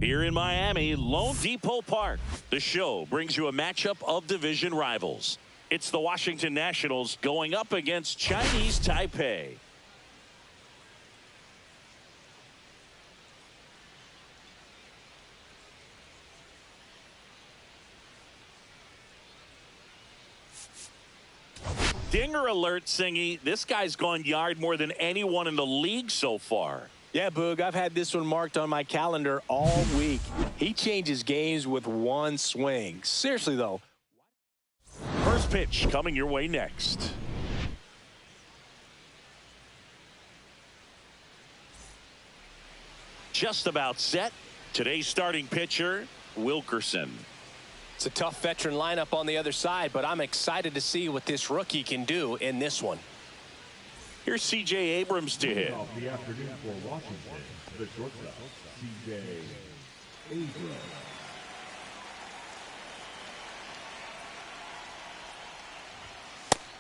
Here in Miami, Lone Depot Park, the show brings you a matchup of division rivals. It's the Washington Nationals going up against Chinese Taipei. Dinger alert, Singy. This guy's gone yard more than anyone in the league so far. Yeah, Boog, I've had this one marked on my calendar all week. He changes games with one swing. Seriously, though. First pitch coming your way next. Just about set. Today's starting pitcher, Wilkerson. It's a tough veteran lineup on the other side, but I'm excited to see what this rookie can do in this one. Here's C.J. Abrams to hit. The afternoon for Washington, the shortstop, C.J. Abrams.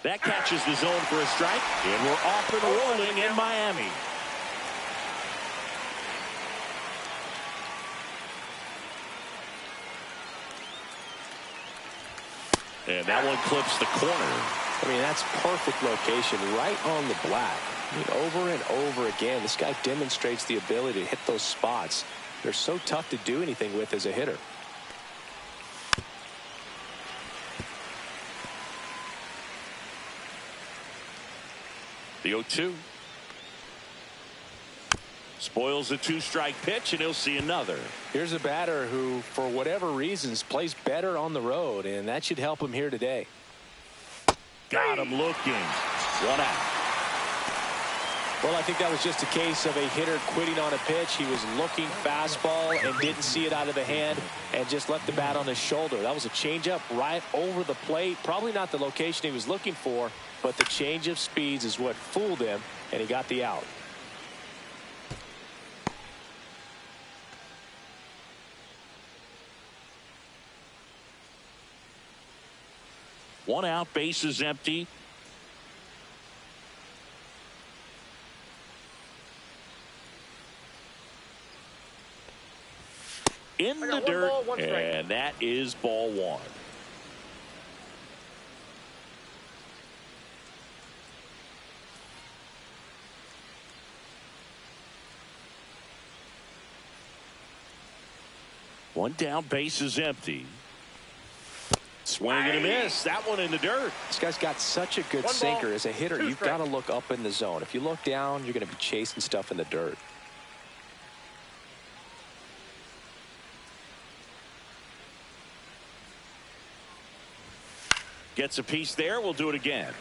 That catches the zone for a strike, and we're off and rolling in Miami. And that one clips the corner. I mean, that's perfect location right on the black. I mean, over and over again, this guy demonstrates the ability to hit those spots. They're so tough to do anything with as a hitter. The 0-2. Spoils a 2-strike pitch, and he'll see another. Here's a batter who, for whatever reasons, plays better on the road, and that should help him here today. Got him looking. 1 out. Well, I think that was just a case of a hitter quitting on a pitch. He was looking fastball and didn't see it out of the hand and just left the bat on his shoulder. That was a changeup right over the plate. Probably not the location he was looking for, but the change of speeds is what fooled him, and he got the out. One out, bases empty. In the dirt, and that is ball 1. One down, bases empty. Swing and a miss. That one in the dirt. This guy's got such a good sinker. As a hitter, you've got to look up in the zone. If you look down, you're going to be chasing stuff in the dirt. Gets a piece there. We'll do it again.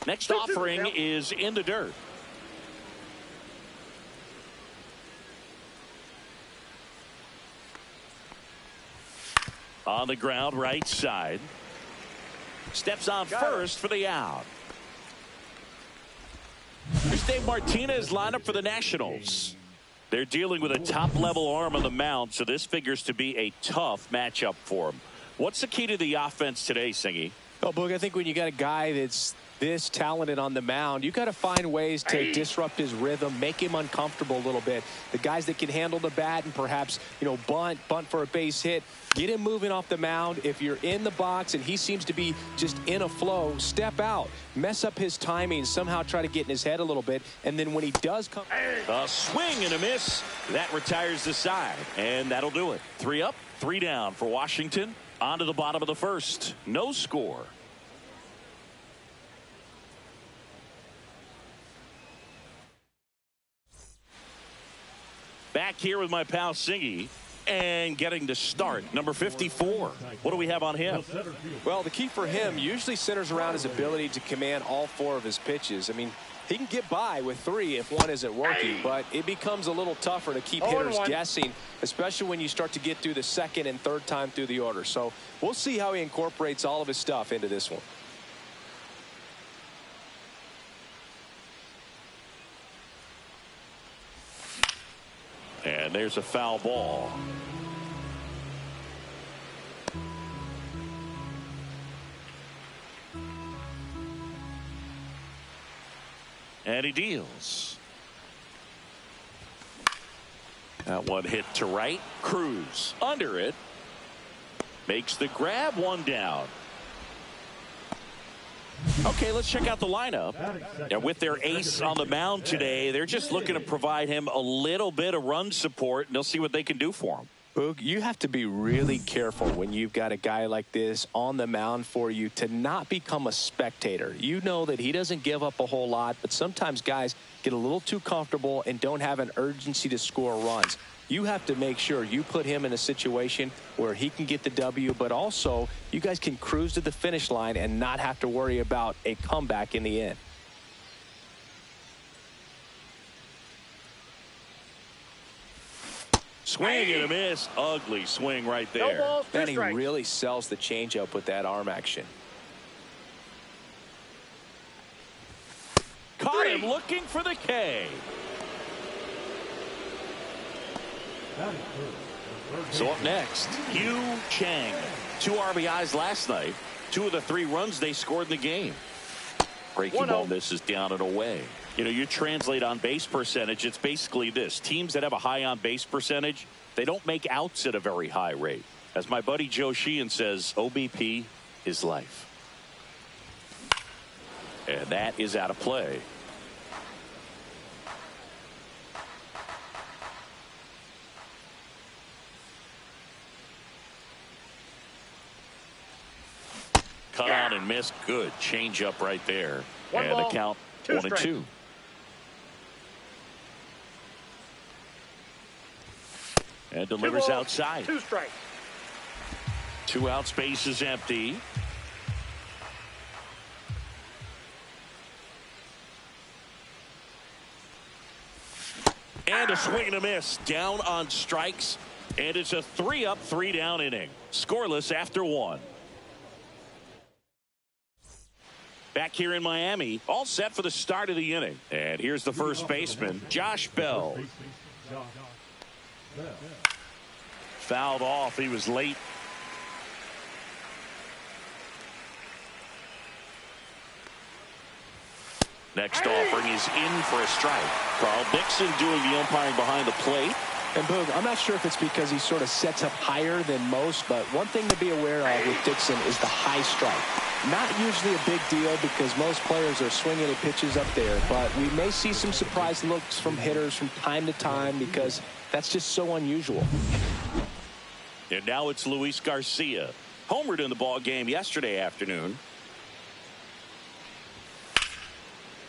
Next offering is in the dirt. On the ground, right side. Steps on first for the out. Here's Dave Martinez lineup for the Nationals. They're dealing with a top-level arm on the mound, so this figures to be a tough matchup for him. What's the key to the offense today, Singy? Oh, Boog, I think when you got a guy that's this talented on the mound, you got to find ways to disrupt his rhythm, make him uncomfortable a little bit. The guys that can handle the bat and perhaps, bunt for a base hit, get him moving off the mound. If you're in the box and he seems to be just in a flow, step out, mess up his timing, somehow try to get in his head a little bit, and then when he does come, a swing and a miss that retires the side, and that'll do it. 3 up, 3 down for Washington. On to the bottom of the first. No score. Back here with my pal Singy, and getting to start, number 54. What do we have on him? Well, the key for him usually centers around his ability to command all 4 of his pitches. I mean, he can get by with 3 if one isn't working, but it becomes a little tougher to keep hitters guessing, especially when you start to get through the second and third time through the order. So we'll see how he incorporates all of his stuff into this one. And there's a foul ball. And he deals. That one hit to right. Cruz under it. Makes the grab, 1 down. Okay, let's check out the lineup. And with their ace on the mound today, they're just looking to provide him a little bit of run support, and they'll see what they can do for him. Boog, you have to be really careful when you've got a guy like this on the mound for you to not become a spectator. You know that he doesn't give up a whole lot, but sometimes guys get a little too comfortable and don't have an urgency to score runs. You have to make sure you put him in a situation where he can get the W, but also you guys can cruise to the finish line and not have to worry about a comeback in the end. Swing and a miss. Ugly swing right there. No balls, 2 Then he strikes. really sells the changeup with that arm action. Caught him looking for the K. So up next, Yu Chang. 2 RBIs last night. 2 of the 3 runs they scored in the game. Breaking ball misses down and away. You translate on base percentage, it's basically this. Teams that have a high on base percentage, they don't make outs at a very high rate. As my buddy Joe Sheehan says, OBP is life. And that is out of play. Cut on and missed. Good change up right there. One and ball, the count 1-2. And delivers outside. 2 strikes. 2 outs, base is empty. And a swing and a miss. Down on strikes. And it's a 3-up, 3-down inning. Scoreless after 1. Back here in Miami, all set for the start of the inning. And here's the first baseman, Josh Bell. Fouled off. He was late. Next offering is in for a strike. Carl Dixon doing the umpiring behind the plate. And Boog, I'm not sure if it's because he sort of sets up higher than most, but one thing to be aware of with Dixon is the high strike. Not usually a big deal because most players are swinging at pitches up there, but we may see some surprise looks from hitters from time to time because that's just so unusual. And now it's Luis Garcia. Homered in the ball game yesterday afternoon.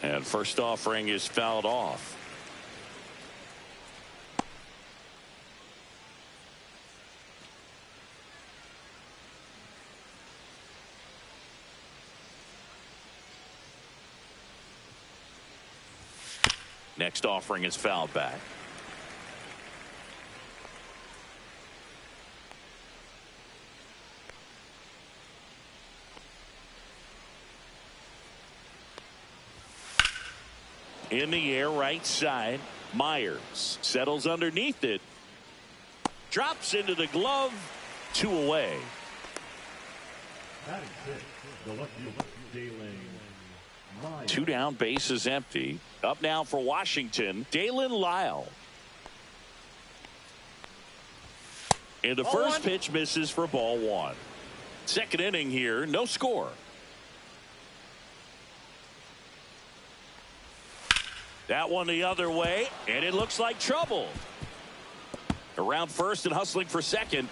And first offering is fouled off. Next offering is fouled back. In the air, right side. Myers settles underneath it. Drops into the glove. 2 away. 2 down, base is empty. Up now for Washington, Dalen Lyle. And the first pitch misses for ball 1. Second inning here, no score. That one the other way, and it looks like trouble. Around first and hustling for second.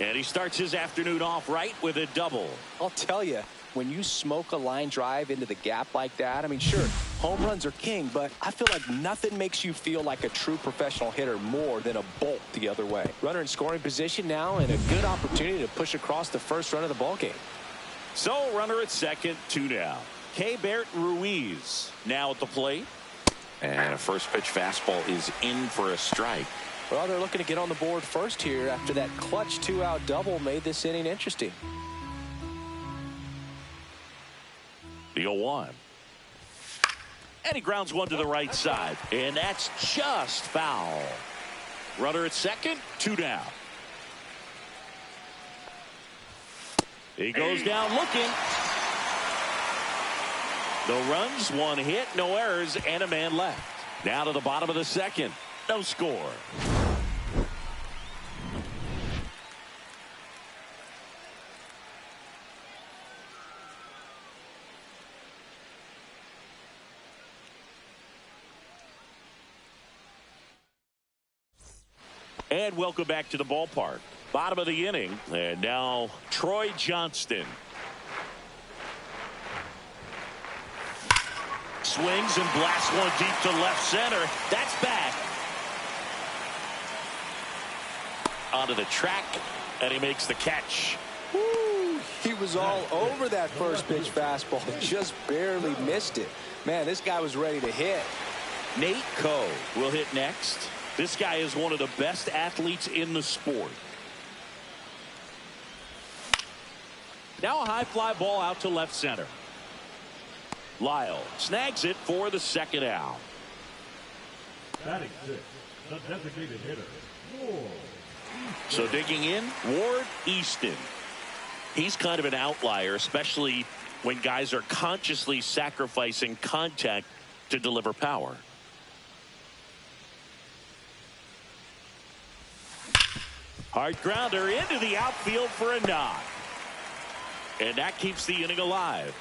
And he starts his afternoon off right with a double. I'll tell you, when you smoke a line drive into the gap like that, I mean, sure, home runs are king, but I feel like nothing makes you feel like a true professional hitter more than a bolt the other way. Runner in scoring position now and a good opportunity to push across the first run of the ball game. So runner at second, 2 down. Keibert Ruiz now at the plate. And a first pitch fastball is in for a strike. Well, they're looking to get on the board first here after that clutch 2-out double made this inning interesting. The 0-1. And he grounds one to the right side. And that's just foul. Runner at second, 2 down. He goes down looking. No runs, 1 hit, no errors, and a man left. Down to the bottom of the second. No score. And welcome back to the ballpark. Bottom of the inning. And now Troy Johnston. Swings and blasts one deep to left center. That's back. Onto the track, and he makes the catch. Woo, he was all over that first pitch fastball. Just barely missed it. Man, this guy was ready to hit. Nate Coe will hit next. This guy is one of the best athletes in the sport. Now a high fly ball out to left center. Lyle snags it for the second out. Batting 6, the designated hitter, Ward. So digging in, Ward Easton. He's kind of an outlier, especially when guys are consciously sacrificing contact to deliver power. Hard grounder into the outfield for a knock. And that keeps the inning alive.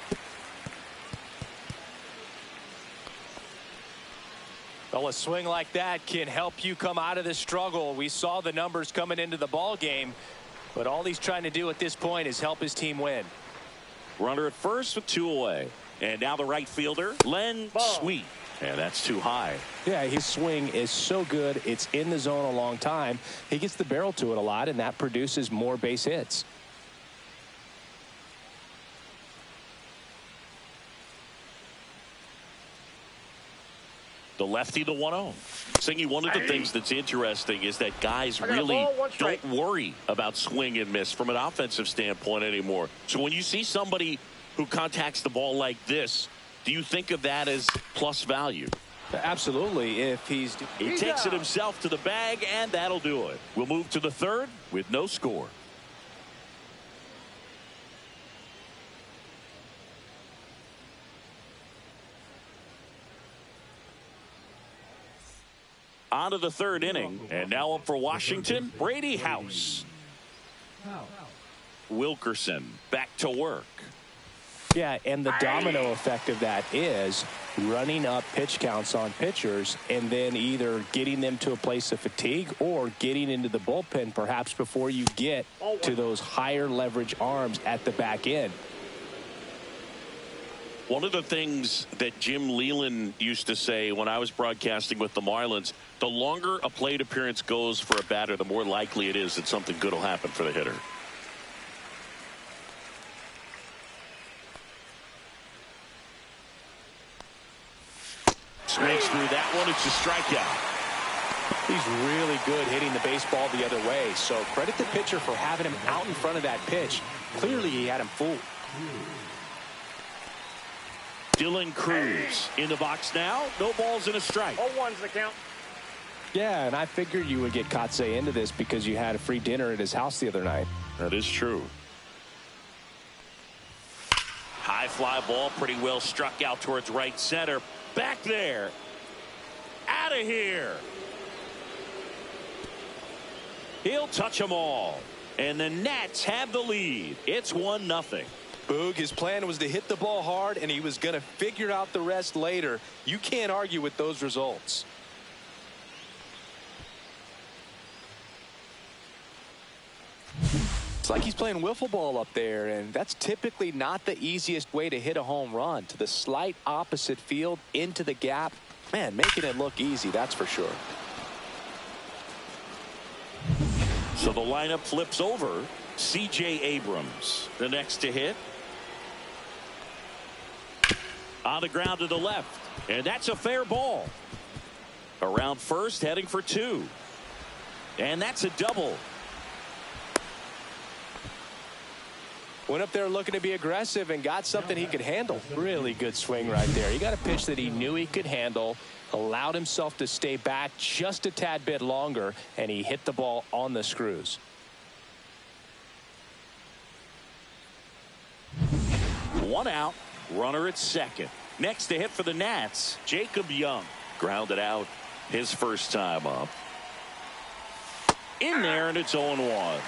Well, a swing like that can help you come out of the struggle. We saw the numbers coming into the ball game, but all he's trying to do at this point is help his team win. Runner at first with 2 away. And now the right fielder, Len Sweet. And that's too high. Yeah, his swing is so good. It's in the zone a long time. He gets the barrel to it a lot, and that produces more base hits. The lefty, the 1-0. Singy, one of the things that's interesting is that guys really don't worry about swing and miss from an offensive standpoint anymore. So when you see somebody who contacts the ball like this, do you think of that as plus value? Absolutely. If he takes it himself to the bag, and that'll do it. We'll move to the third with no score. On to the third inning, and now up for Washington, Brady House. Wilkerson back to work. Yeah, and the domino effect of that is running up pitch counts on pitchers and then either getting them to a place of fatigue or getting into the bullpen perhaps before you get to those higher leverage arms at the back end. One of the things that Jim Leland used to say when I was broadcasting with the Marlins, the longer a plate appearance goes for a batter, the more likely it is that something good will happen for the hitter. Swings through that one. It's a strikeout. He's really good hitting the baseball the other way, so credit the pitcher for having him out in front of that pitch. Clearly he had him fooled. Dylan Cruz in the box now. No balls and a strike. 0-1's the count. Yeah, and I figured you would get Kotsay into this because you had a free dinner at his house the other night. That is true. High fly ball, pretty well struck out towards right center. Back there. Out of here. He'll touch them all. And the Nats have the lead. It's 1-0. Boog, his plan was to hit the ball hard, and he was going to figure out the rest later. You can't argue with those results. It's like he's playing wiffle ball up there, and that's typically not the easiest way to hit a home run. To the slight opposite field, into the gap. Man, making it look easy, that's for sure. So the lineup flips over. C.J. Abrams, the next to hit. On the ground to the left, and that's a fair ball. Around first, heading for 2. And that's a double. Went up there looking to be aggressive and got something he could handle. Really good swing right there. He got a pitch that he knew he could handle, allowed himself to stay back just a tad bit longer, and he hit the ball on the screws. One out, runner at second. Next to hit for the Nats, Jacob Young. Grounded out his first time up. In there, and it's 0-1.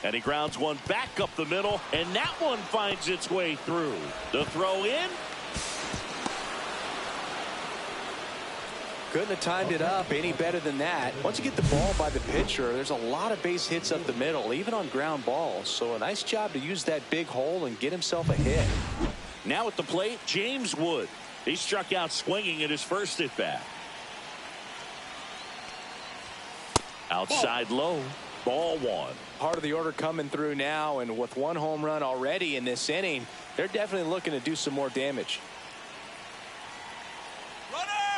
And he grounds one back up the middle, and that one finds its way through. The throw in. Couldn't have timed it up any better than that. Once you get the ball by the pitcher, there's a lot of base hits up the middle, even on ground balls. So a nice job to use that big hole and get himself a hit. Now at the plate, James Wood. He struck out swinging at his first at bat. Outside low. Ball 1. Part of the order coming through now, and with 1 home run already in this inning, they're definitely looking to do some more damage.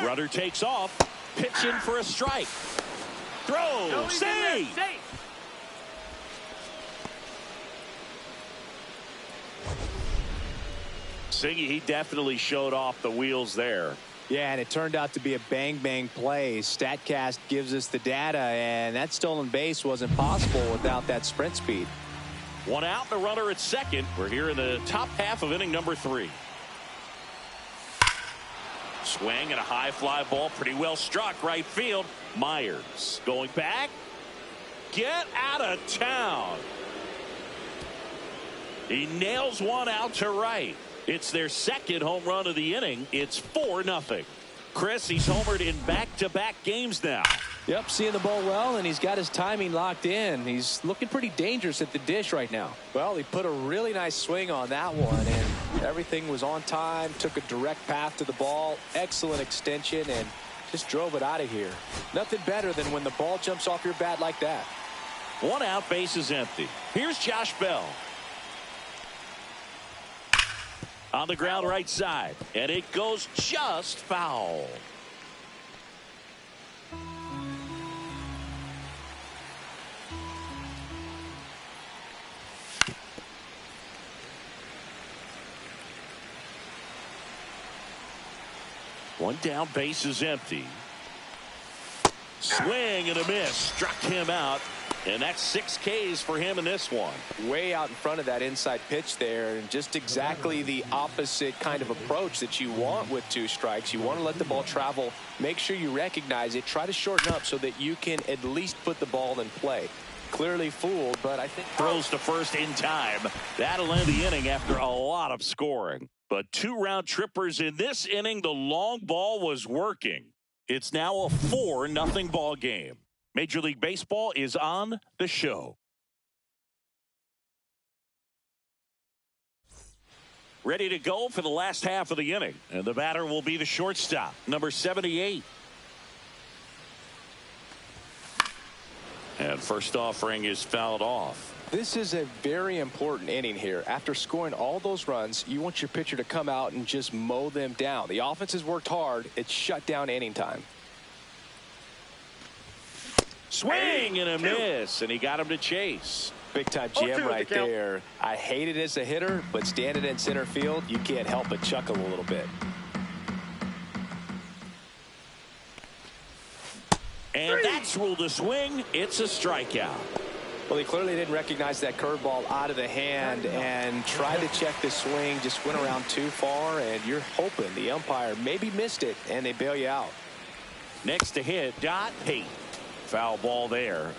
Runner takes off. Pitch in for a strike. Throw. Save. Singy, he definitely showed off the wheels there. Yeah, and it turned out to be a bang-bang play. StatCast gives us the data, and that stolen base wasn't possible without that sprint speed. 1 out, the runner at second. We're here in the top half of inning number 3. Swing and a high fly ball, pretty well struck right field. Myers going back. get out of town. He nails one out to right. It's their second home run of the inning. It's 4-0. Chris, he's homered in back-to-back games now. Yep, seeing the ball well, and he's got his timing locked in. He's looking pretty dangerous at the dish right now. Well, he put a really nice swing on that one, and everything was on time, took a direct path to the ball, excellent extension, and just drove it out of here. Nothing better than when the ball jumps off your bat like that. 1 out, base is empty. Here's Josh Bell. On the ground right side, and it goes just foul. One down, base is empty. Swing and a miss, struck him out, and that's 6 Ks for him in this one. Way out in front of that inside pitch there, and just exactly the opposite kind of approach that you want with 2 strikes. You want to let the ball travel, make sure you recognize it, try to shorten up so that you can at least put the ball in play. Clearly fooled, but I think throws to first in time. That'll end the inning after a lot of scoring. But 2 round trippers in this inning. The long ball was working. It's now a 4-0 ball game. Major League Baseball is on the show. Ready to go for the last half of the inning. And the batter will be the shortstop, number 78. And first offering is fouled off. This is a very important inning here. After scoring all those runs, you want your pitcher to come out and just mow them down. The offense has worked hard. It's shut down inning time. Swing and a miss, and he got him to chase. Big time jam right there. I hate it as a hitter, but standing in center field, you can't help but chuckle a little bit. And that's ruled a swing. It's a strikeout. Well, he clearly didn't recognize that curveball out of the hand and tried to check the swing, just went around too far, and you're hoping the umpire maybe missed it, and they bail you out. Next to hit, Dot Pate. Foul ball there.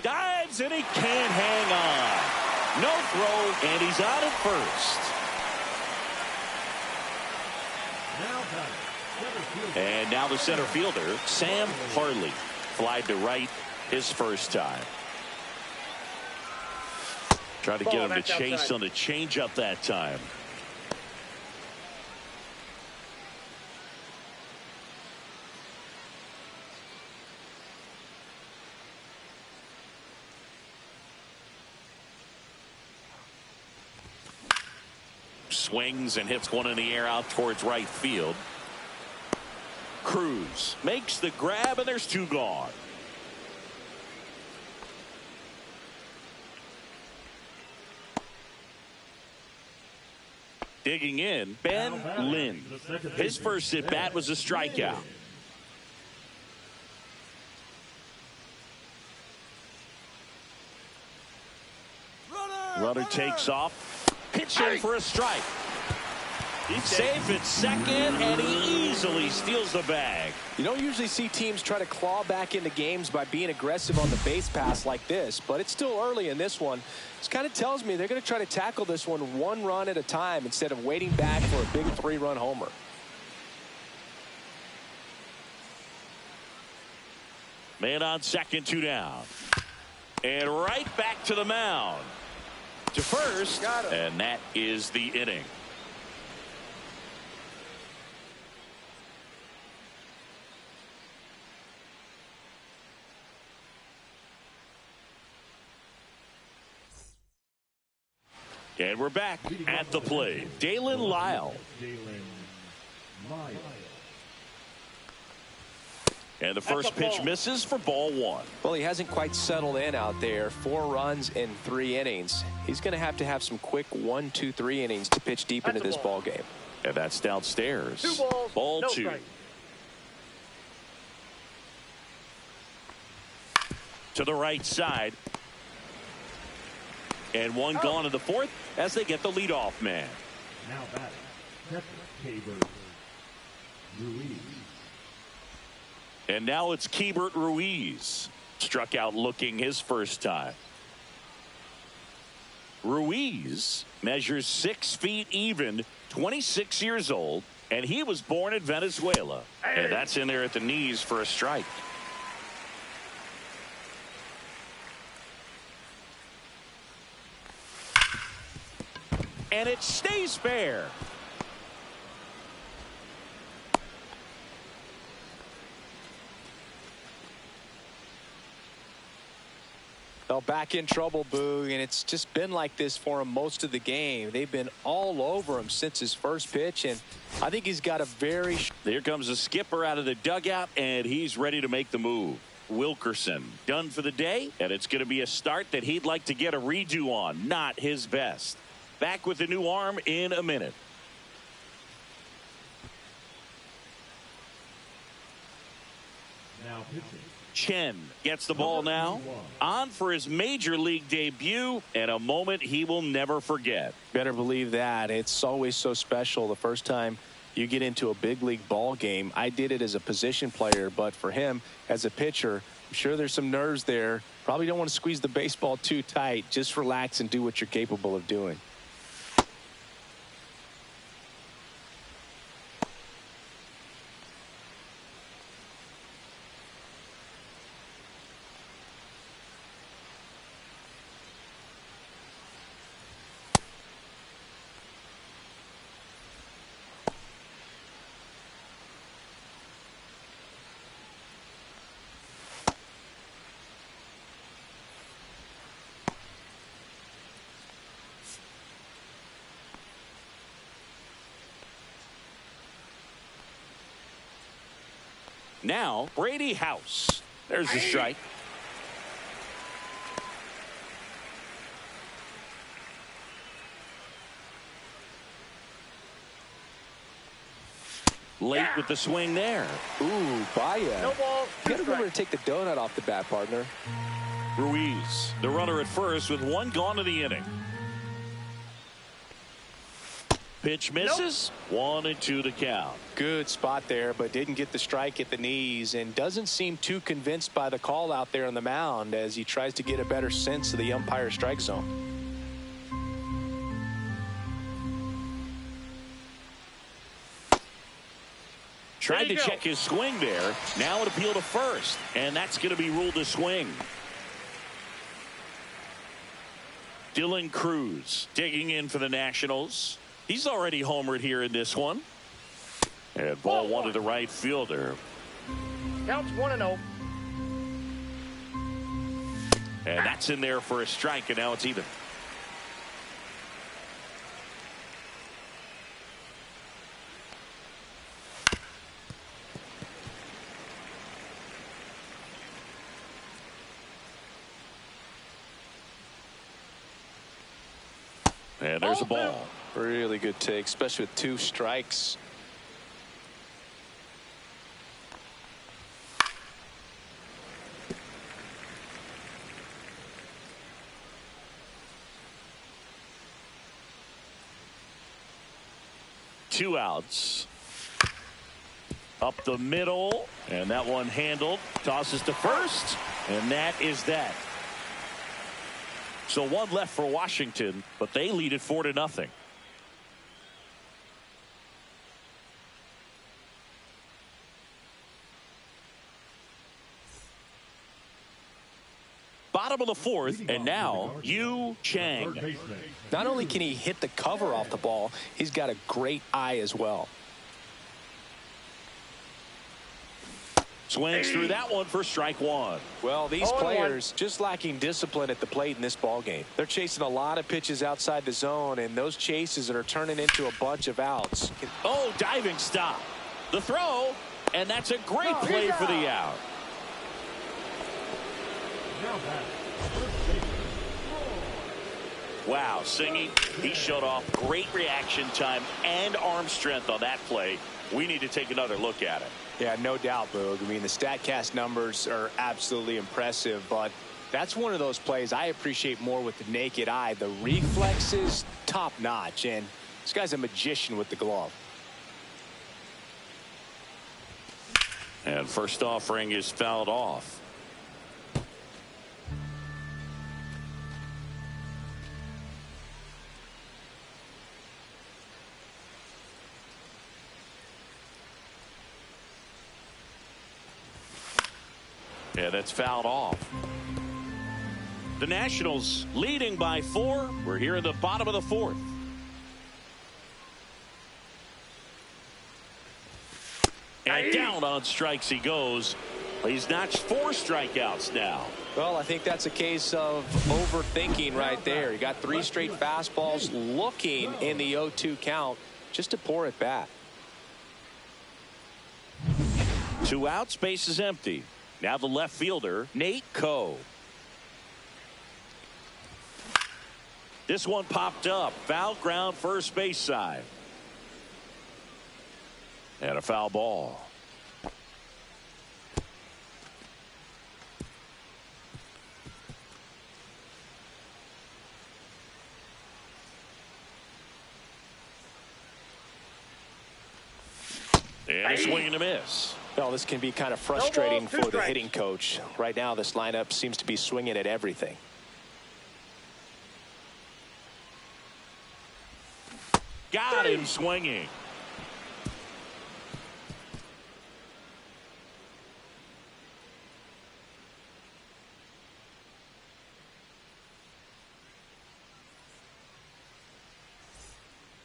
Dives and he can't hang on. No throw, and he's out at first. And now the center fielder, Sam Harley, flied to right his first time. Trying to get him to chase on the changeup that time. Swings and hits one in the air out towards right field. Cruz makes the grab, and there's 2 gone. Digging in, Ben Lynn. His first at bat was a strikeout. Runner takes off. Pitch in for a strike. He's safe at second, and he easily steals the bag. You don't usually see teams try to claw back into games by being aggressive on the base pass like this, but it's still early in this one. This kind of tells me they're going to try to tackle this one 1 run at a time instead of waiting back for a big 3-run homer. Man on second, 2 down. And right back to the mound. To first, and that is the inning. And we're back at the plate. Dalen Lyle. And the first pitch misses for ball 1. Well, he hasn't quite settled in out there. 4 runs in 3 innings. He's going to have some quick 1, 2, 3 innings to pitch deep into this ball game. And that's downstairs. 2 balls, ball no 2. strike. to the right side. And one gone in the fourth as they get the leadoff man. Now batting, Ruiz. And now it's Keibert Ruiz. Struck out looking his first time. Ruiz measures 6 feet even, 26 years old, and he was born in Venezuela. And that's in there at the knees for a strike. And it stays fair. Well, back in trouble, Boog, and it's just been like this for him most of the game. They've been all over him since his first pitch, and I think he's got a very... Here comes the skipper out of the dugout, and he's ready to make the move. Wilkerson done for the day, and it's going to be a start that he'd like to get a redo on. Not his best. Back with the new arm in a minute. Now pitching. Chen gets the ball now. On for his major league debut, and a moment he will never forget. Better believe that. It's always so special the first time you get into a big league ball game. I did it as a position player, but for him as a pitcher, I'm sure there's some nerves there. Probably don't want to squeeze the baseball too tight. Just relax and do what you're capable of doing. Now, Brady House. There's the strike. Late with the swing there. Ooh, Baya. No ball. You got to remember to take the donut off the bat, partner. Ruiz, the runner at first with one gone in the inning. Pitch misses. 1-2 the count. Good spot there, but didn't get the strike at the knees and doesn't seem too convinced by the call out there on the mound as he tries to get a better sense of the umpire strike zone. Tried to check his swing there. Now an appeal to first, and that's going to be ruled a swing. Dylan Cruz digging in for the Nationals. He's already homered here in this one. And ball one to the right fielder. Counts 1-0. And that's in there for a strike, and now it's even. And there's a ball. Really good take, especially with 2 strikes. Two outs. Up the middle, and that one handled. Tosses to first, and that is that. So one left for Washington, but they lead it 4-0. Bottom of the fourth, and now Yu Chang. Not only can he hit the cover off the ball, he's got a great eye as well. Swings through that one for strike one. Well, these players just lacking discipline at the plate in this ball game. They're chasing a lot of pitches outside the zone, and those chases are turning into a bunch of outs. Oh, diving stop. The throw, and that's a great play for the out. Wow, Singy, he showed off great reaction time and arm strength on that play. We need to take another look at it. Yeah, no doubt, Boog. I mean, the StatCast numbers are absolutely impressive, but that's one of those plays I appreciate more with the naked eye. The reflexes, top-notch, and this guy's a magician with the glove. And first offering is fouled off. Yeah, that's fouled off. The Nationals leading by 4. We're here in the bottom of the 4th. And down on strikes he goes. He's notched 4 strikeouts now. Well, I think that's a case of overthinking right there. He got 3 straight fastballs looking in the 0-2 count just to pour it back. 2 outs, base is empty. Now the left fielder, Nate Coe. This one popped up. Foul ground first base side. And a foul ball. And a swing and a miss. Well, this can be kind of frustrating for the hitting coach. Right now, this lineup seems to be swinging at everything. Got him swinging.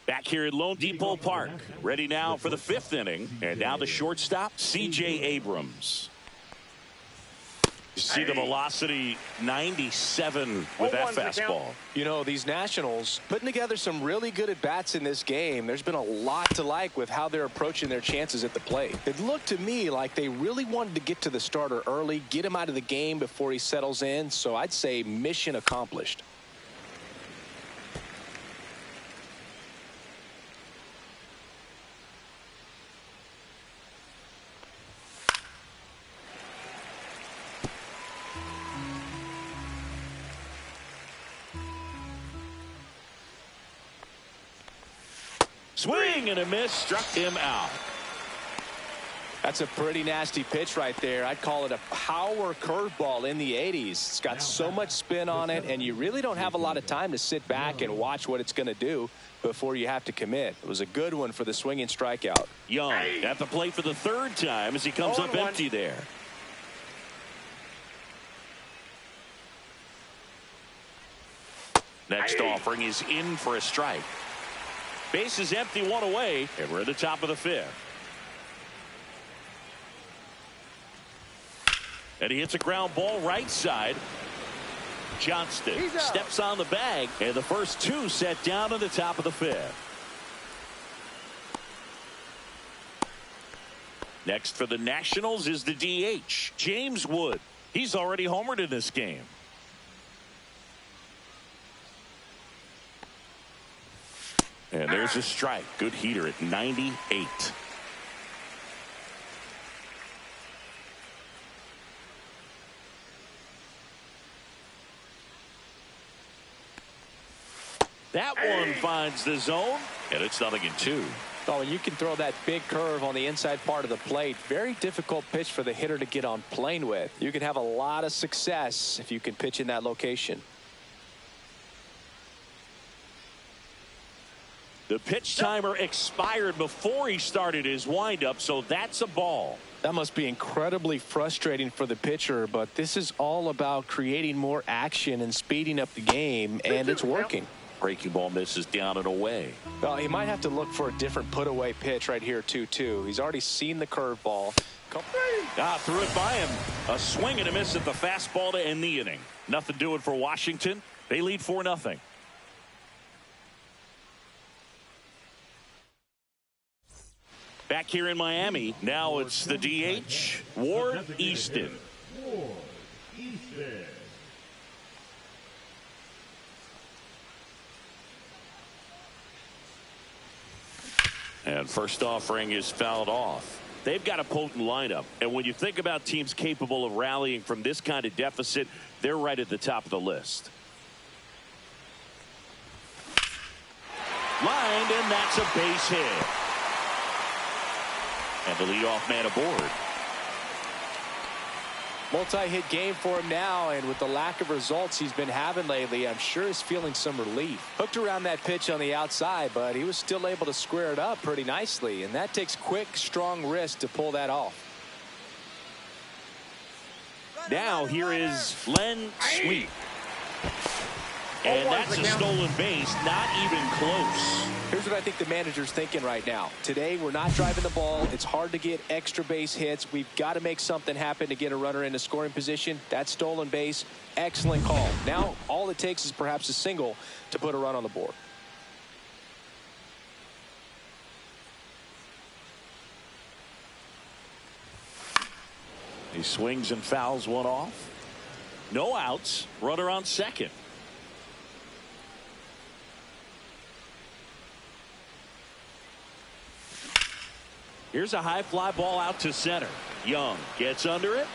Back here at Lone Depot Park, ready now for the 5th inning, and now the shortstop, C.J. Abrams. You see the velocity 97 with that fastball. You know, these Nationals putting together some really good at-bats in this game. There's been a lot to like with how they're approaching their chances at the plate. It looked to me like they really wanted to get to the starter early, get him out of the game before he settles in, so I'd say mission accomplished. Swing and a miss, struck him out. That's a pretty nasty pitch right there. I'd call it a power curveball in the 80s. It's got so much spin on it, and you really don't have a lot of time to sit back and watch what it's going to do before you have to commit. It was a good one for the swinging strikeout. Young at the plate for the 3rd time as he comes up empty there. Next offering is in for a strike. Base is empty, 1 away, and we're at the top of the 5th. And he hits a ground ball right side. Johnston steps on the bag, and the first 2 set down at the top of the 5th. Next for the Nationals is the DH, James Wood. He's already homered in this game. And there's a strike. Good heater at 98. That one finds the zone, and it's 0-2. Oh, and you can throw that big curve on the inside part of the plate. Very difficult pitch for the hitter to get on plane with. You can have a lot of success if you can pitch in that location. The pitch timer expired before he started his windup, so that's a ball. That must be incredibly frustrating for the pitcher, but this is all about creating more action and speeding up the game, and it's working. Breaking ball misses down and away. Well, he might have to look for a different put-away pitch right here, 2-2. He's already seen the curveball. Threw it by him. A swing and a miss at the fastball to end the inning. Nothing doing for Washington. They lead 4-0. Back here in Miami, now it's the DH, Ward Easton. And first offering is fouled off. They've got a potent lineup, and when you think about teams capable of rallying from this kind of deficit, they're right at the top of the list. Lined, and that's a base hit. And the leadoff man aboard. Multi-hit game for him now, and with the lack of results he's been having lately, I'm sure he's feeling some relief. Hooked around that pitch on the outside, but he was still able to square it up pretty nicely, and that takes quick, strong wrist to pull that off. Now here is Len Sweet. And that's a stolen base, not even close. Here's what I think the manager's thinking right now. Today, we're not driving the ball. It's hard to get extra base hits. We've got to make something happen to get a runner into scoring position. That stolen base, excellent call. Now, all it takes is perhaps a single to put a run on the board. He swings and fouls one off. No outs. Runner on second. Here's a high fly ball out to center. Young gets under it.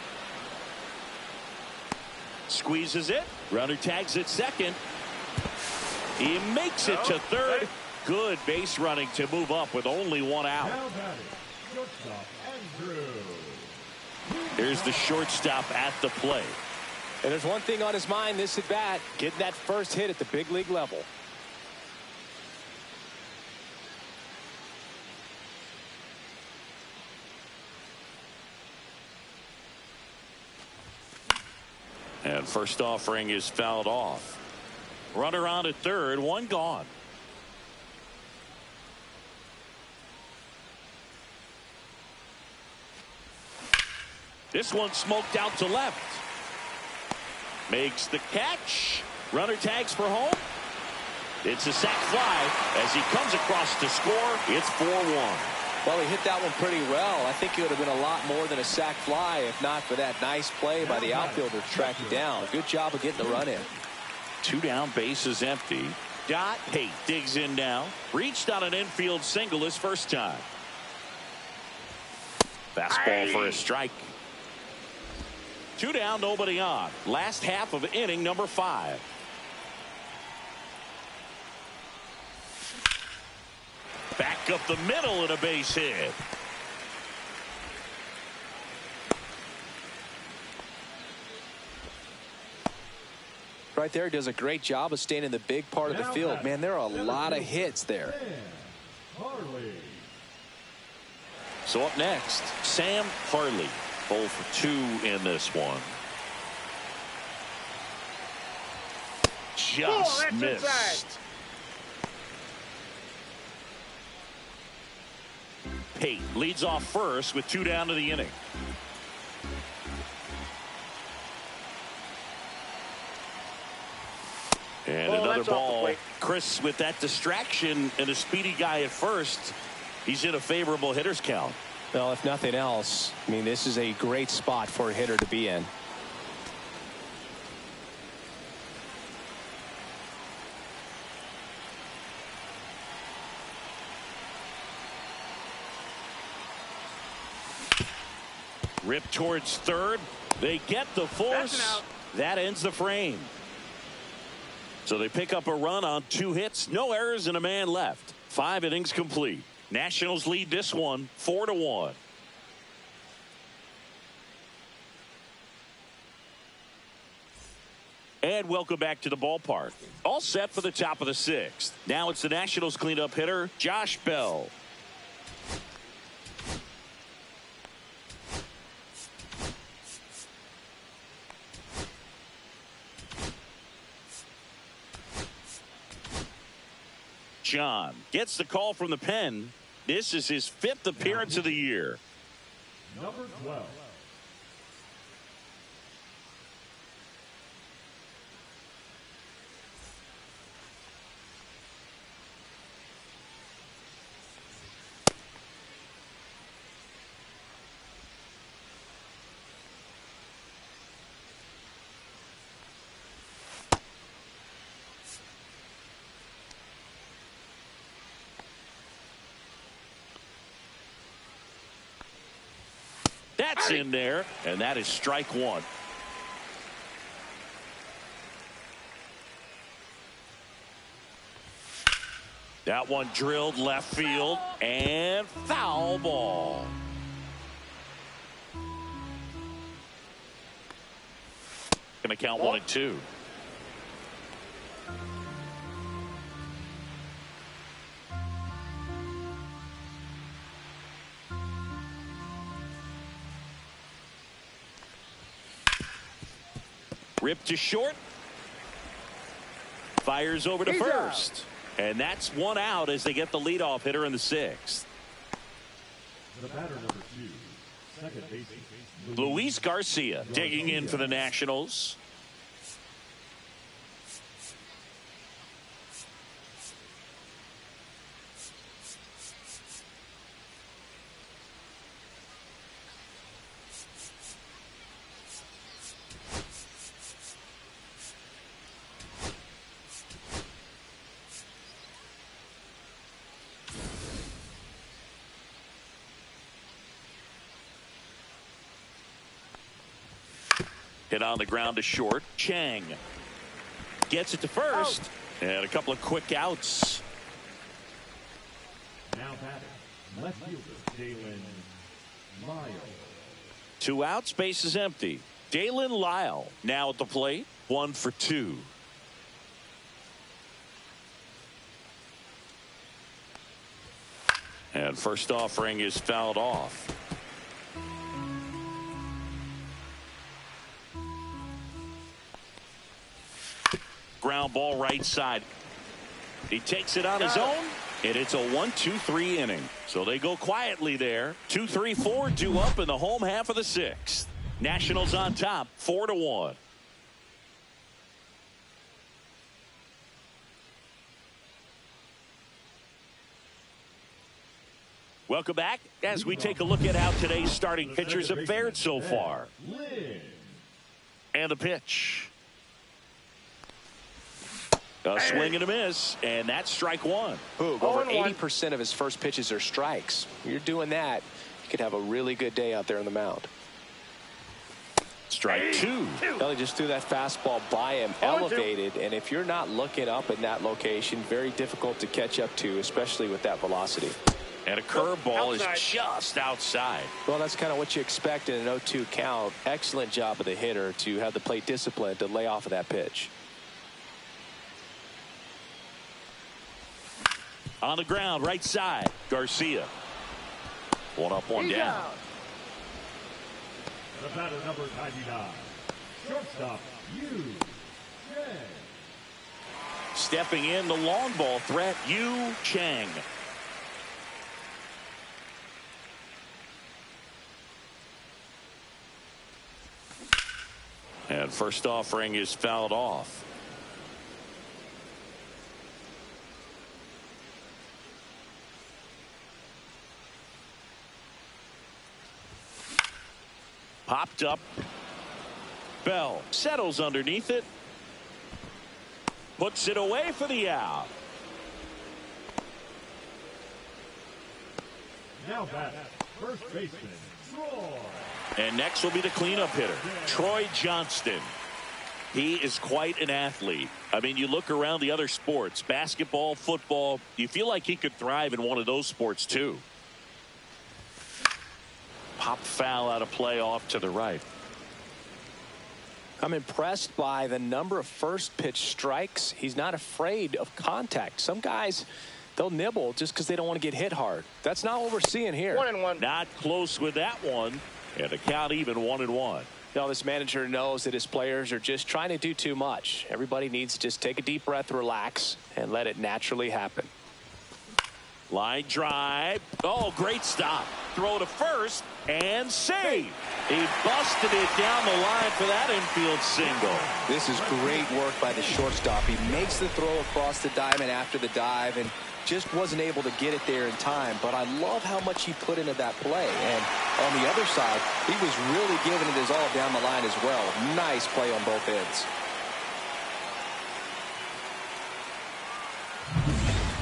Squeezes it. Runner tags at second. He makes it to third. Good base running to move up with only one out. Here's the shortstop at the plate. And there's one thing on his mind this at bat, getting that first hit at the big league level. And first offering is fouled off. Runner on at third, one gone. This one smoked out to left. Makes the catch. Runner tags for home. It's a sac fly as he comes across to score. It's 4-1. Well, he hit that one pretty well. I think it would have been a lot more than a sac fly if not for that nice play by the outfielder to track him down. Good job of getting the run in. 2 down, bases empty. Dot Pate digs in now. Reached on an infield single his first time. Fastball for a strike. 2 down, nobody on. Last half of inning number 5. Back up the middle and a base hit. Right there, does a great job of staying in the big part of the field. Man, there are a lot of hits there. So up next, Sam Harley. 0 for 2 in this one. Just missed. Inside. Pate leads off first with 2 down to the inning. And another ball. Chris, with that distraction and a speedy guy at first, he's in a favorable hitter's count. Well, if nothing else, I mean, this is a great spot for a hitter to be in. Rip towards third. They get the force. That ends the frame. So they pick up a run on 2 hits, no errors, and a man left. 5 innings complete. Nationals lead this one 4-1. And welcome back to the ballpark. All set for the top of the 6th. Now it's the Nationals cleanup hitter, Josh Bell. John gets the call from the pen. This is his 5th appearance of the year. Number 12. That's in there, and that is strike one. That one drilled left field, and foul ball. Gonna count 1 and 2. Ripped to short. Fires over to first. And that's one out as they get the leadoff hitter in the 6th. The batter number 2, second baseman, Luis Garcia digging in for the Nationals. Hit on the ground to short. Chang gets it to first. And a couple of quick outs. now batting, left fielder Dalen Lyle. 2 outs, base is empty. Dalen Lyle now at the plate. 1 for 2. And first offering is fouled off. Ground ball right side. He takes it on his own, and it's a 1-2-3 inning. So they go quietly there. 2, 3, 4 due up in the home half of the 6th. Nationals on top, 4-1. Welcome back as we take a look at how today's starting pitchers have fared so far. And the pitch. A swing and a miss, and that's strike one. Hoog, over 80% of his first pitches are strikes. You're doing that, you could have a really good day out there on the mound. Strike 2. Well, he just threw that fastball by him, elevated, and if you're not looking up in that location, very difficult to catch up to, especially with that velocity. And a curveball is just outside. Well, that's kind of what you expect in an 0-2 count. Excellent job of the hitter to have the plate discipline to lay off of that pitch. On the ground, right side, Garcia. 1 up, 1 down. The batter number 99, shortstop Yu Chang. Stepping in, the long ball threat, Yu Chang. And first offering is fouled off. Popped up. Bell settles underneath it. Puts it away for the out. Now batting, first baseman Troy. And next will be the cleanup hitter, Troy Johnston. He is quite an athlete. I mean, you look around the other sports, basketball, football, you feel like he could thrive in one of those sports too. Pop foul out of play off to the right. I'm impressed by the number of first pitch strikes. He's not afraid of contact. Some guys, they'll nibble just because they don't want to get hit hard. That's not what we're seeing here. 1-1. Not close with that one. And the count even 1-1. Now, this manager knows that his players are just trying to do too much. Everybody needs to just take a deep breath, relax, and let it naturally happen. Line drive. Oh, great stop. Throw to first and save. He busted it down the line for that infield single. This is great work by the shortstop. He makes the throw across the diamond after the dive and just wasn't able to get it there in time. But I love how much he put into that play. And on the other side, he was really giving it his all down the line as well. Nice play on both ends.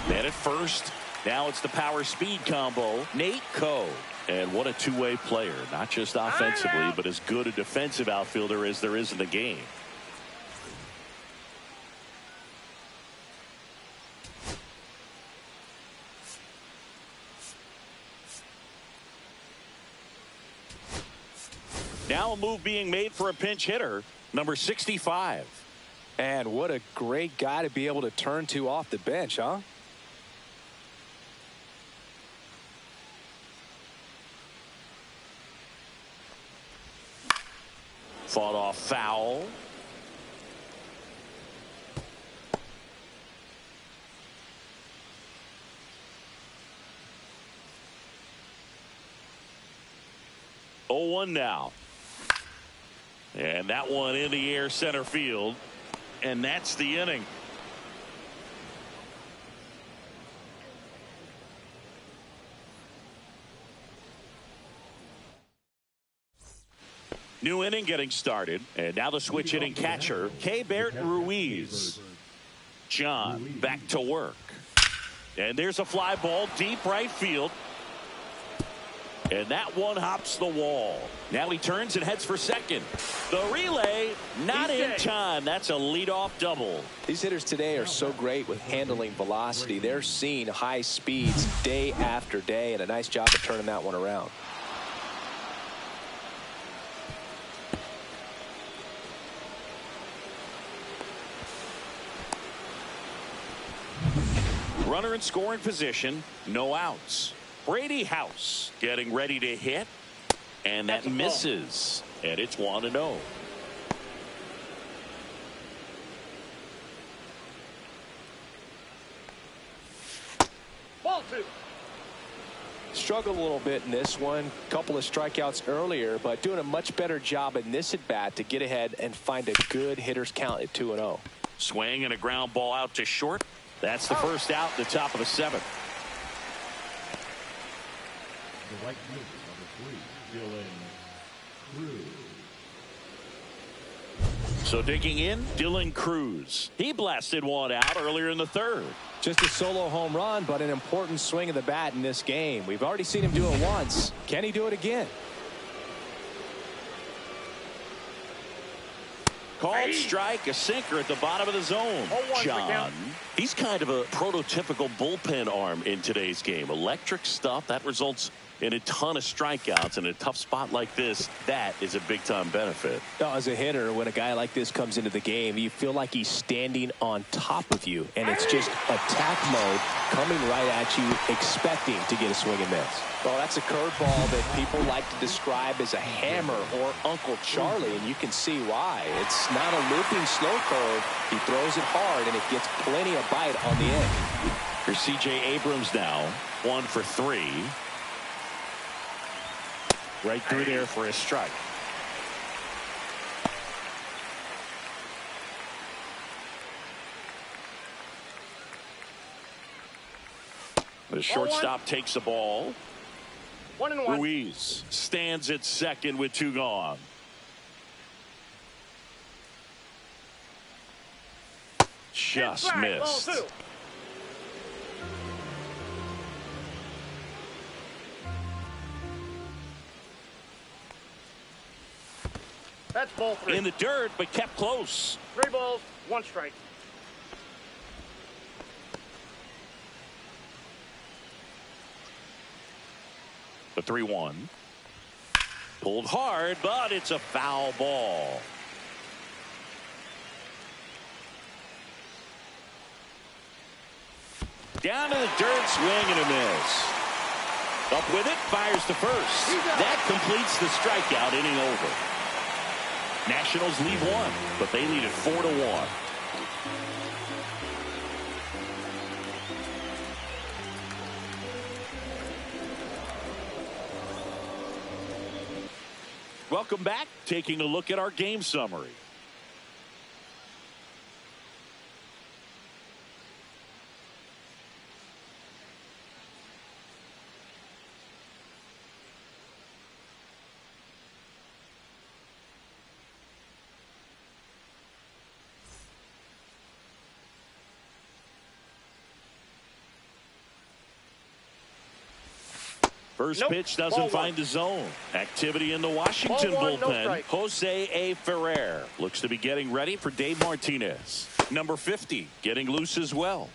Man at first. Now it's the power speed combo. Nate Coe. And what a two-way player, not just offensively, but as good a defensive outfielder as there is in the game. Now a move being made for a pinch hitter, number 65. And what a great guy to be able to turn to off the bench, huh? Fought off foul. Oh, 1 now. And that one in the air center field. And that's the inning. New inning getting started. And now the switch hitting catcher, Keibert Ruiz. John back to work. And there's a fly ball deep right field. And that one hops the wall. Now he turns and heads for second. The relay not in time. That's a leadoff double. These hitters today are so great with handling velocity. They're seeing high speeds day after day, and a nice job of turning that one around. Runner in scoring position, no outs. Brady House getting ready to hit, and that misses, and it's 1-0. Ball 2. Struggled a little bit in this one. Couple of strikeouts earlier, but doing a much better job in this at bat to get ahead and find a good hitter's count at 2-0. Swing and a ground ball out to short. That's the first out, the top of the 7th. The right fielder, number 3, Dylan Cruz. So digging in, Dylan Cruz. He blasted one out earlier in the 3rd. Just a solo home run, but an important swing of the bat in this game. We've already seen him do it once. Can he do it again? Called strike, a sinker at the bottom of the zone. John, he's kind of a prototypical bullpen arm in today's game. Electric stuff that results in a ton of strikeouts in a tough spot like this. That is a big time benefit. As a hitter, when a guy like this comes into the game, you feel like he's standing on top of you, and it's just attack mode coming right at you, expecting to get a swing and miss. Well, that's a curveball that people like to describe as a hammer or Uncle Charlie, and you can see why. It's not a looping slow curve. He throws it hard, and it gets plenty of bite on the end. Here's C.J. Abrams now, 1 for 3. Right through there for a strike. The shortstop takes the ball. 1-1. Ruiz stands at second with 2 gone. Just missed. Ball 2. That's ball 3. In the dirt, but kept close. 3 balls, 1 strike. The 3-1. Pulled hard, but it's a foul ball. Down to the dirt, swing and a miss. Up with it, fires to first. That completes the strikeout, inning over. Nationals lead 1, but they lead it 4-1. Welcome back. Taking a look at our game summary. First Nope. pitch doesn't Ball find one. the zone. Activity in the Washington Ball one, no bullpen. strike. Jose A. Ferrer looks to be getting ready for Dave Martinez. Number 50 getting loose as well.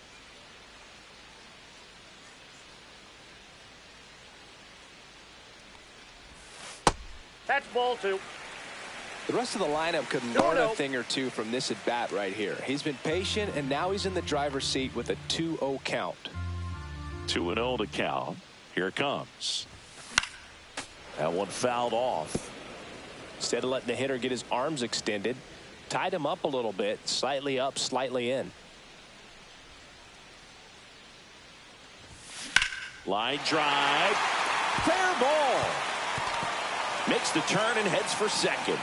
That's ball 2. The rest of the lineup could learn a thing or two from this at bat right here. He's been patient, and now he's in the driver's seat with a 2-0 count. 2-0 to count. Here it comes. That one fouled off. Instead of letting the hitter get his arms extended, tied him up a little bit, slightly up, slightly in. Line drive. Fair ball. Makes the turn and heads for second.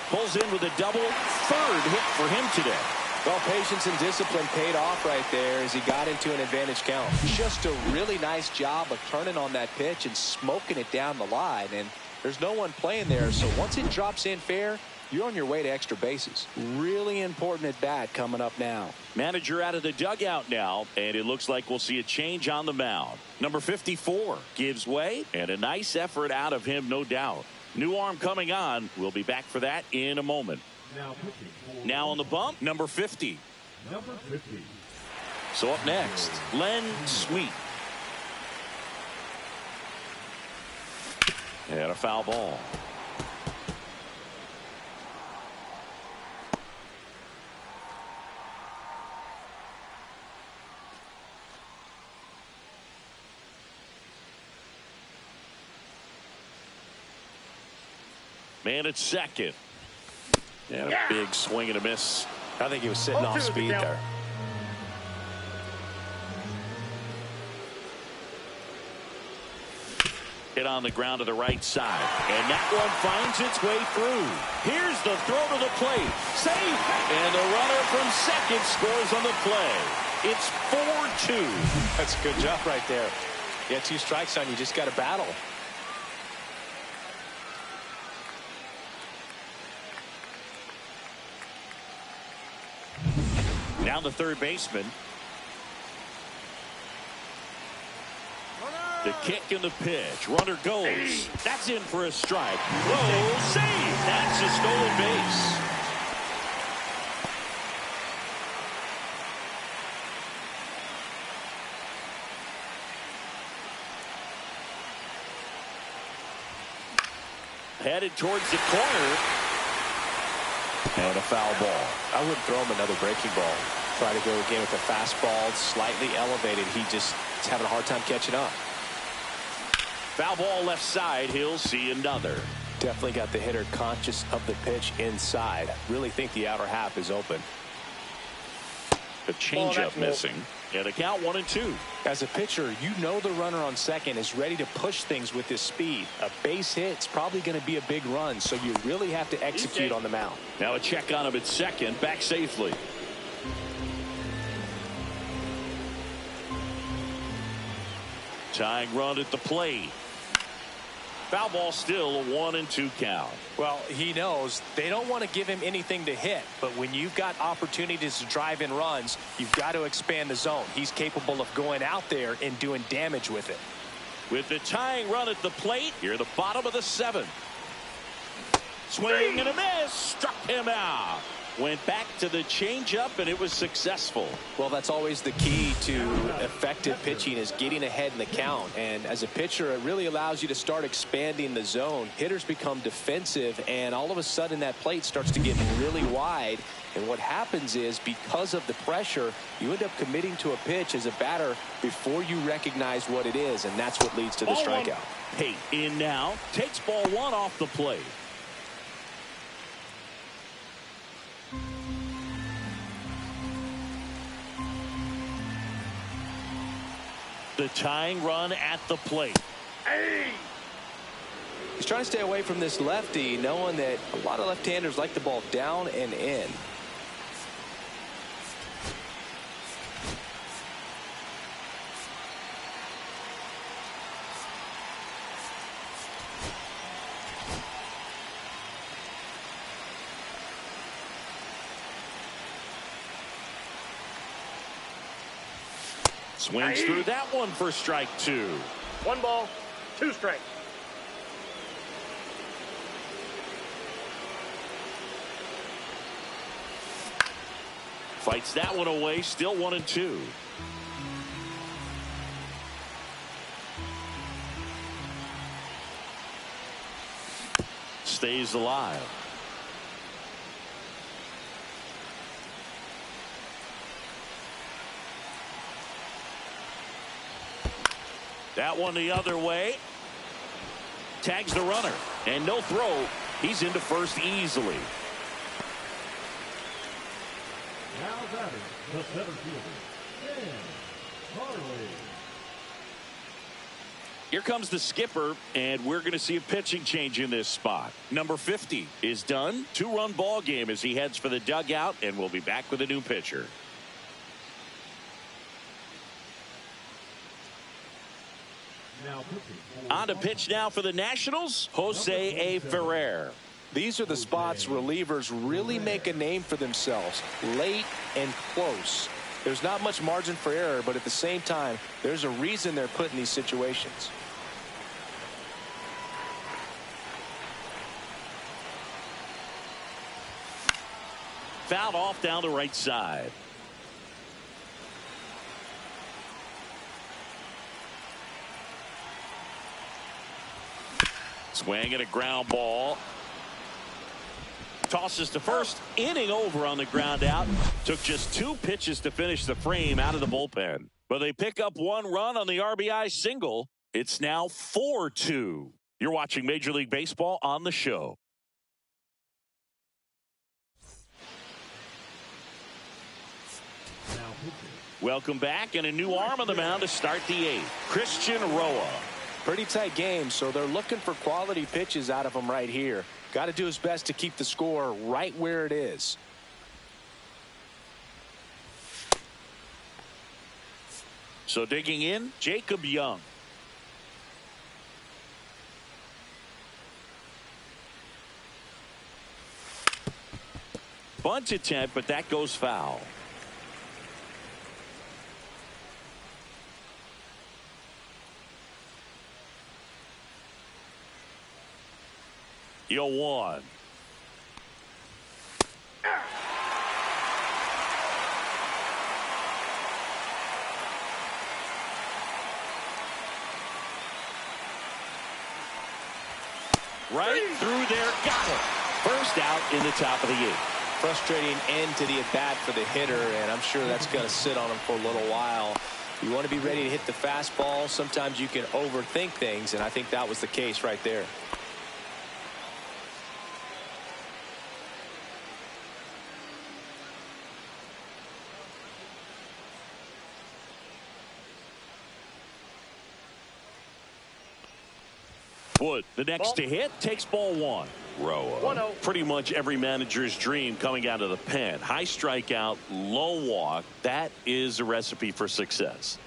Pulls in with a double. Third hit for him today. Well, patience and discipline paid off right there as he got into an advantage count. Just a really nice job of turning on that pitch and smoking it down the line. And there's no one playing there, so once it drops in fair, you're on your way to extra bases. Really important at bat coming up now. Manager out of the dugout now, and it looks like we'll see a change on the mound. Number 54 gives way, and a nice effort out of him, no doubt. New arm coming on. We'll be back for that in a moment. Now on the bump, number 50. Number 50. So up next, Len Sweet. And a foul ball. Man at second. And a big swing and a miss. I think he was sitting off speed there. Hit on the ground to the right side. And that one finds its way through. Here's the throw to the plate. Safe. And the runner from second scores on the play. It's 4-2. That's a good job right there. You got 2 strikes on you. Just got to battle. Now the third baseman. The kick and the pitch. Runner goes. That's in for a strike. Whoa, save. That's a stolen base. Headed towards the corner. And a foul ball. I wouldn't throw him another breaking ball. Try to go again with a fastball, slightly elevated. He just is having a hard time catching up. Foul ball left side. He'll see another. Definitely got the hitter conscious of the pitch inside. Really think the outer half is open. The changeup missing. And a count 1-2. As a pitcher, you know the runner on second is ready to push things with his speed. A base hit's probably going to be a big run, so you really have to execute on the mound. Now a check on him at second. Back safely. Tying run at the plate. Foul ball, still a 1-2 count. Well, he knows they don't want to give him anything to hit, but when you've got opportunities to drive in runs, you've got to expand the zone. He's capable of going out there and doing damage with it. With the tying run at the plate, here at the bottom of the 7th. Swing and a miss. Struck him out. Went back to the changeup, and it was successful. Well, that's always the key to effective pitching, is getting ahead in the count. And as a pitcher, it really allows you to start expanding the zone. Hitters become defensive, and all of a sudden that plate starts to get really wide. And what happens is, because of the pressure, you end up committing to a pitch as a batter before you recognize what it is, and that's what leads to the strikeout. Pate in now. Takes ball 1 off the plate. The tying run at the plate. He's trying to stay away from this lefty, knowing that a lot of left-handers like the ball down and in. Swings through that one for strike 2. 1 ball, 2 strikes. Fights that one away, still 1-2. Stays alive. That one the other way. Tags the runner. And no throw. He's into first easily. Now batting, the center fielder, Dan Harley. Here comes the skipper, and we're going to see a pitching change in this spot. Number 50 is done. 2-run ball game as he heads for the dugout, and we'll be back with a new pitcher. On to pitch now for the Nationals, Jose A. Ferrer. These are the spots relievers really make a name for themselves, late and close. There's not much margin for error, but at the same time, there's a reason they're put in these situations. Fouled off down the right side. Swing and a ground ball. Tosses to first. Inning over on the ground out. Took just 2 pitches to finish the frame out of the bullpen. But they pick up 1 run on the RBI single. It's now 4-2. You're watching Major League Baseball on the show. Welcome back, and a new arm on the mound to start the 8th. Christian Roa. Pretty tight game, so they're looking for quality pitches out of him right here. Got to do his best to keep the score right where it is. So digging in, Jacob Young. Bunt attempt, but that goes foul. Yo, 1. Right through there, got it. First out in the top of the 8th. Frustrating end to the at-bat for the hitter, and I'm sure that's going to sit on him for a little while. You want to be ready to hit the fastball. Sometimes you can overthink things, and I think that was the case right there. Wood, the next to hit, takes ball 1. Roa. 1-0. Pretty much every manager's dream coming out of the pen. High strikeout, low walk. That is a recipe for success.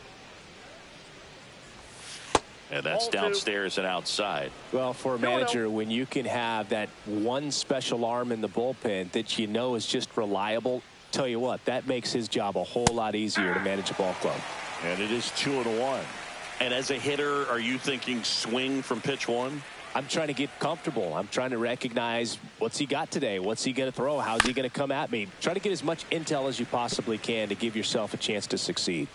And that's downstairs and outside. Well, for a manager, when you can have that one special arm in the bullpen that you know is just reliable, tell you what, that makes his job a whole lot easier to manage a ball club. And it is 2-1. And as a hitter, are you thinking swing from pitch 1? I'm trying to get comfortable. I'm trying to recognize what's he got today. What's he going to throw? How's he going to come at me? Try to get as much intel as you possibly can to give yourself a chance to succeed.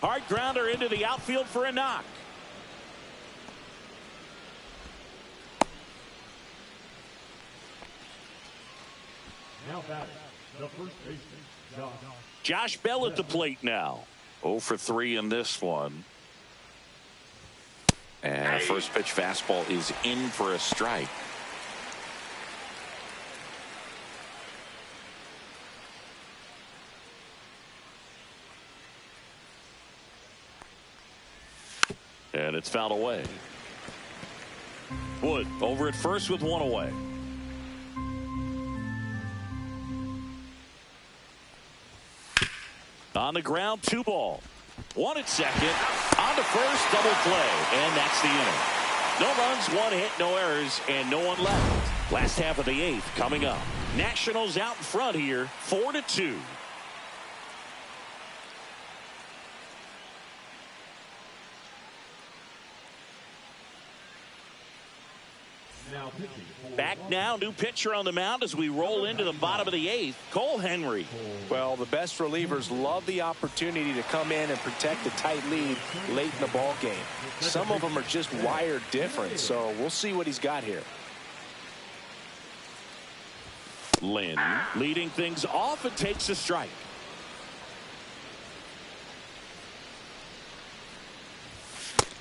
Hard grounder into the outfield for a knock. Now batting, the first baseman, Josh Bell at the plate now. 0 for 3 in this one. And a first pitch fastball is in for a strike. And it's fouled away. Wood over at first with 1 away. On the ground, 2 ball. 1 at second. On to first, double play. And that's the inning. No runs, 1 hit, no errors, and no one left. Last half of the 8th coming up. Nationals out in front here, 4-2. Back now, new pitcher on the mound as we roll into the bottom of the 8th, Cole Henry. Well, the best relievers love the opportunity to come in and protect a tight lead late in the ball game. Some of them are just wired different, so we'll see what he's got here. Lynn leading things off and takes a strike.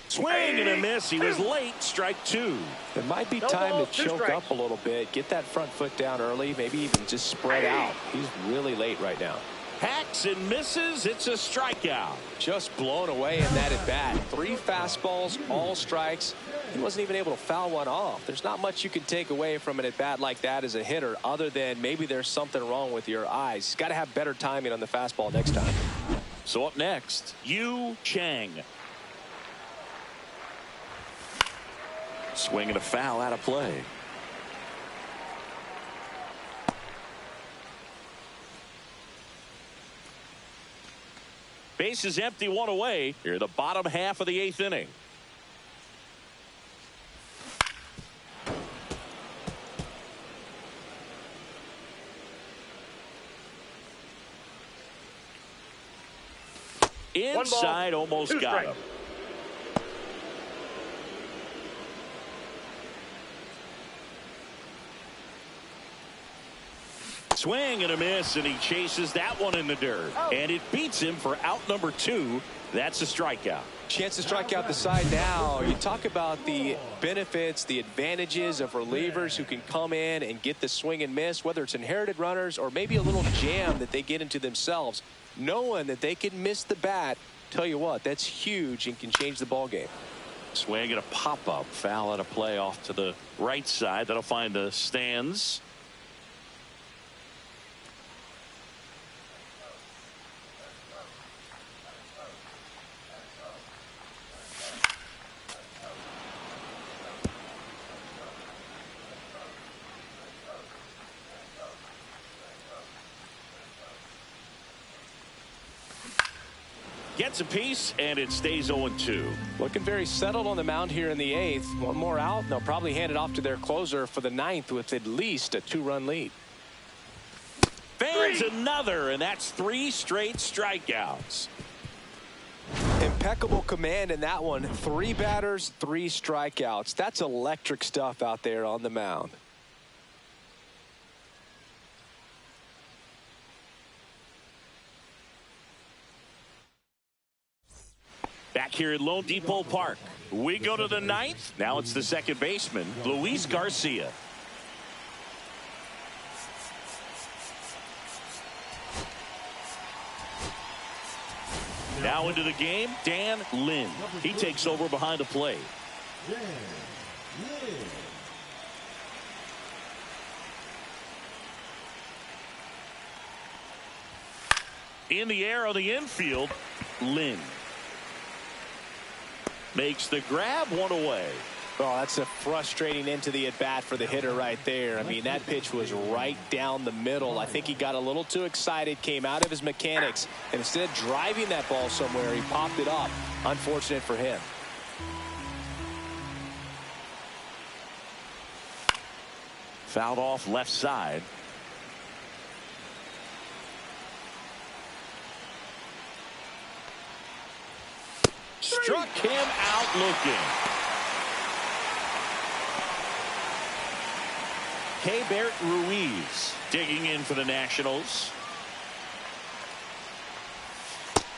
Swing and a miss. He was late. Strike 2. It might be time to choke up a little bit. Get that front foot down early. Maybe even just spread out. He's really late right now. Hacks and misses. It's a strikeout. Just blown away in that at bat. 3 fastballs, all strikes. He wasn't even able to foul one off. There's not much you can take away from an at bat like that as a hitter, other than maybe there's something wrong with your eyes. He's got to have better timing on the fastball next time. So up next, Yu Chang. Swing and a foul out of play. Base is empty, 1 away. Here, the bottom half of the 8th inning. Inside, almost got him. Swing and a miss, and he chases that one in the dirt. And it beats him for out number 2. That's a strikeout. Chance to strike out the side now. You talk about the benefits, the advantages of relievers who can come in and get the swing and miss, whether it's inherited runners or maybe a little jam that they get into themselves. Knowing that they can miss the bat, tell you what, that's huge and can change the ball game. Swing and a pop-up. Foul out of play off to the right side. That'll find the stands. Gets a piece, and it stays 0-2. Looking very settled on the mound here in the 8th. One more out, and they'll probably hand it off to their closer for the 9th with at least a 2-run lead. Fans another, and that's 3 straight strikeouts. Impeccable command in that one. 3 batters, 3 strikeouts. That's electric stuff out there on the mound. Back here at Lone Depot Park, we go to the 9th. Now it's the second baseman, Luis Garcia. Now into the game, Dan Lin. He takes over behind the plate. In the air on the infield, Lin makes the grab, 1 away. Oh, that's a frustrating end to the at-bat for the hitter right there. I mean, that pitch was right down the middle. I think he got a little too excited, came out of his mechanics, and instead of driving that ball somewhere, he popped it up. Unfortunate for him. Fouled off left side. Struck him out looking. Keibert Ruiz digging in for the Nationals.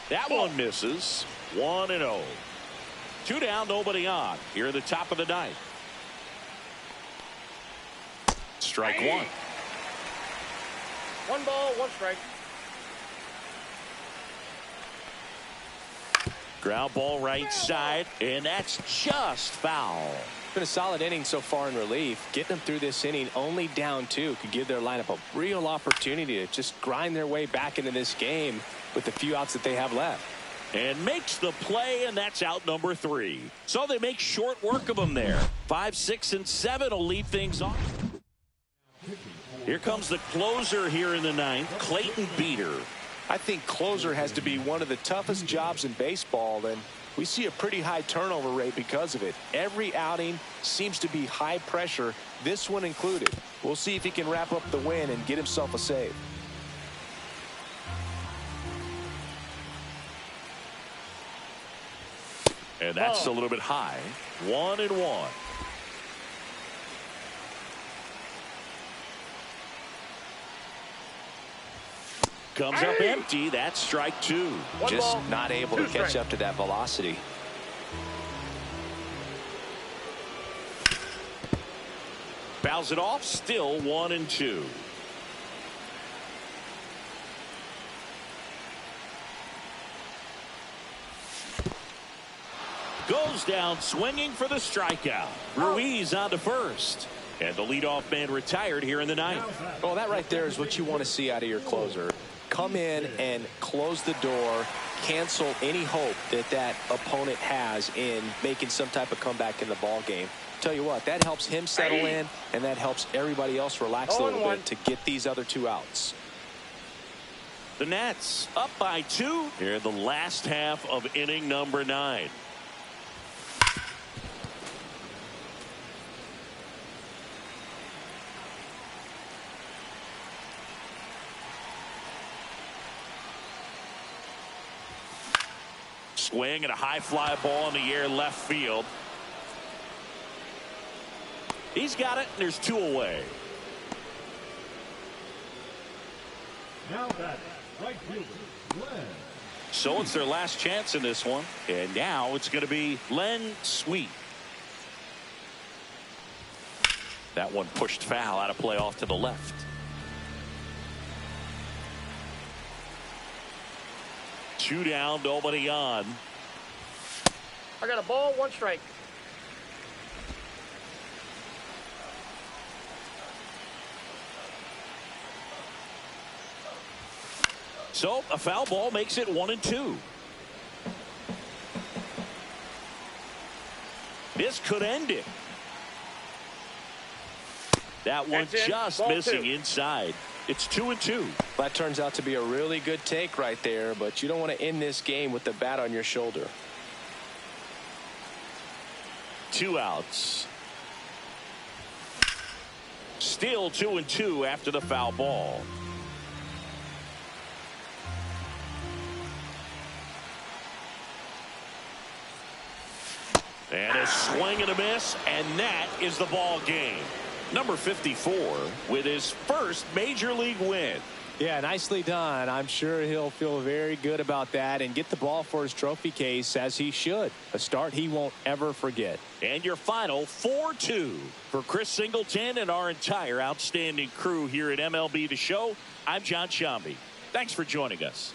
That one misses. 1-0. 2 down, nobody on. Here at the top of the 9th. Strike 1. 1 ball, 1 strike. Ground ball right side, and that's just foul. Been a solid inning so far in relief. Getting them through this inning only down 2 could give their lineup a real opportunity to just grind their way back into this game with the few outs that they have left. And makes the play, and that's out number 3. So they make short work of them there. 5, 6, and 7 will lead things off. Here comes the closer here in the ninth, Clayton Beeter. I think closer has to be one of the toughest jobs in baseball, and we see a pretty high turnover rate because of it. Every outing seems to be high pressure, this one included. We'll see if he can wrap up the win and get himself a save. And that's a little bit high. 1-1. Comes up empty. That's strike two. Just not able to catch up to that velocity. Fouls it off. Still 1-2. Goes down swinging for the strikeout. Ruiz on to first. And the leadoff man retired here in the ninth. Well, that right there is what you want to see out of your closer. Come in and close the door, cancel any hope that that opponent has in making some type of comeback in the ball game. Tell you what, that helps him settle in, and that helps everybody else relax a little bit to get these other two outs. The Nats up by 2 here in the last half of inning number 9. Swing and a high fly ball in the air left field. He's got it, and there's 2 away. Now that right fielder, Len. So it's their last chance in this one. And now it's going to be Len Sweet. That one pushed foul out of play off to the left. 2 down, nobody on. I got a ball, 1 strike. So a foul ball makes it 1-2. This could end it. That one just missing inside. It's 2-2. That turns out to be a really good take right there, but you don't want to end this game with the bat on your shoulder. 2 outs. Still 2-2 after the foul ball. And a swing and a miss, and that is the ball game. Number 54 with his first major league win. Yeah, nicely done. I'm sure he'll feel very good about that and get the ball for his trophy case, as he should. A start he won't ever forget. And your final 4-2 for Chris Singleton and our entire outstanding crew here at MLB The Show. I'm John Shambi. Thanks for joining us.